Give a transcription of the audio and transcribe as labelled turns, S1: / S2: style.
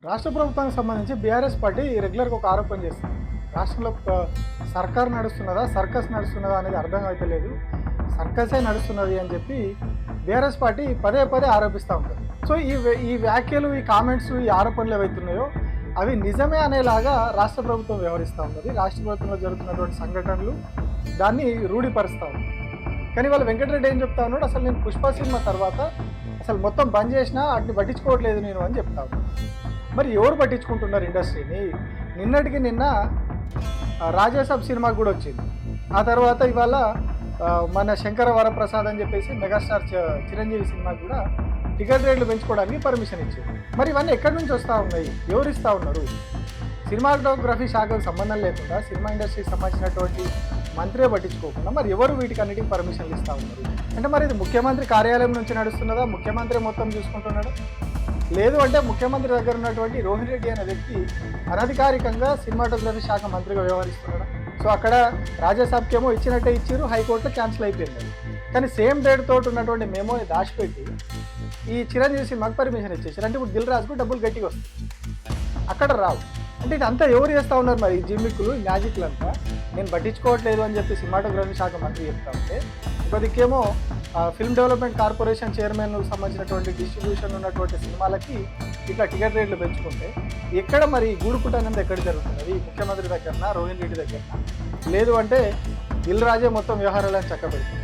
S1: రాష్ట్ర ప్రభుత్వానికి సంబంధించి బీఆర్ఎస్ పార్టీ రెగ్యులర్గా ఒక ఆరోపణ చేస్తుంది. రాష్ట్రంలో సర్కార్ నడుస్తున్నదా, సర్కస్ నడుస్తున్నదా అనేది అర్థం అవుతలేదు, సర్కసే నడుస్తున్నది అని చెప్పి బీఆర్ఎస్ పార్టీ పదే పదే ఆరోపిస్తూ ఉంటుంది. సో ఈ వ్యాఖ్యలు, ఈ కామెంట్స్, ఈ ఆరోపణలు ఏవైతున్నాయో అవి నిజమే అనేలాగా రాష్ట్ర ప్రభుత్వం వ్యవహరిస్తూ ఉన్నది. రాష్ట్ర ప్రభుత్వంలో జరుగుతున్నటువంటి సంఘటనలు దాన్ని రూఢిపరుస్తూ ఉంది. కానీ వాళ్ళు వెంకటరెడ్డి ఏం చెప్తా ఉన్నాడు, అసలు నేను పుష్ప సినిమా తర్వాత అసలు మొత్తం బంద్ చేసినా వాటిని పట్టించుకోవట్లేదు నేను అని చెప్తా ఉన్నాను. మరి ఎవరు పట్టించుకుంటున్నారు ఇండస్ట్రీని? నిన్నటికి నిన్న రాజాసాబ్ సినిమాకి కూడా వచ్చింది. ఆ తర్వాత ఇవాళ మన శంకర వరప్రసాద్ అని చెప్పేసి మెగాస్టార్ చిరంజీవి సినిమాకి కూడా టికెట్ రేట్లు పెంచుకోవడానికి పర్మిషన్ ఇచ్చింది. మరి ఇవన్నీ ఎక్కడి నుంచి వస్తూ ఉన్నాయి, ఎవరు ఇస్తూ ఉన్నారు? సినిమాటోగ్రఫీ శాఖకు సంబంధం లేకుండా సినిమా ఇండస్ట్రీకి సంబంధించినటువంటి మంత్రే పట్టించుకోకుండా మరి ఎవరు వీటికి అన్నిటికీ పర్మిషన్లు ఇస్తూ ఉన్నారు? అంటే మరి ఇది ముఖ్యమంత్రి కార్యాలయం నుంచి నడుస్తున్నదా, ముఖ్యమంత్రి మొత్తం చూసుకుంటున్నాడు? లేదు అంటే ముఖ్యమంత్రి దగ్గర ఉన్నటువంటి రోహిణ్ రెడ్డి అనే వ్యక్తి అనధికారికంగా సినిమాటోగ్రఫీ శాఖ మంత్రిగా వ్యవహరిస్తున్నాడు. సో అక్కడ రాజ్యసభకేమో ఇచ్చినట్టే ఇచ్చారు, హైకోర్టులో క్యాన్సిల్ అయిపోయింది. కానీ సేమ్ డేట్ తోటి ఉన్నటువంటి మెమోని దాచిపెట్టి ఈ చిరంజీవి సినిమాకి పర్మిషన్ ఇచ్చేసారు. అంటే ఇప్పుడు దిల్ రాజుకు డబ్బులు గట్టిగా వస్తాయి, అక్కడ రావు. అంటే ఇదంతా ఎవరు చేస్తూ ఉన్నారు? మరి ఈ జిమ్మిక్కులు, ఈ మ్యాజిక్లు అంతా నేను పట్టించుకోవట్లేదు అని చెప్పి సినిమాటోగ్రఫీ శాఖ మంత్రి చెప్తా ఉంటే, ఒక దిక్కేమో ఫిల్మ్ డెవలప్మెంట్ కార్పొరేషన్ చైర్మన్ సంబంధించినటువంటి డిస్ట్రిబ్యూషన్ ఉన్నటువంటి సినిమాలకి ఇట్లా టికెట్ రేట్లు పెంచుకుంటే ఎక్కడ మరి గూడుపుట అనేది ఎక్కడ జరుగుతున్నది? ముఖ్యమంత్రి దగ్గరనా, రోహిణ్ రెడ్డి దగ్గరనా? లేదు అంటే దిల్ రాజే మొత్తం వ్యవహారాలను చక్కబెడుతుంది.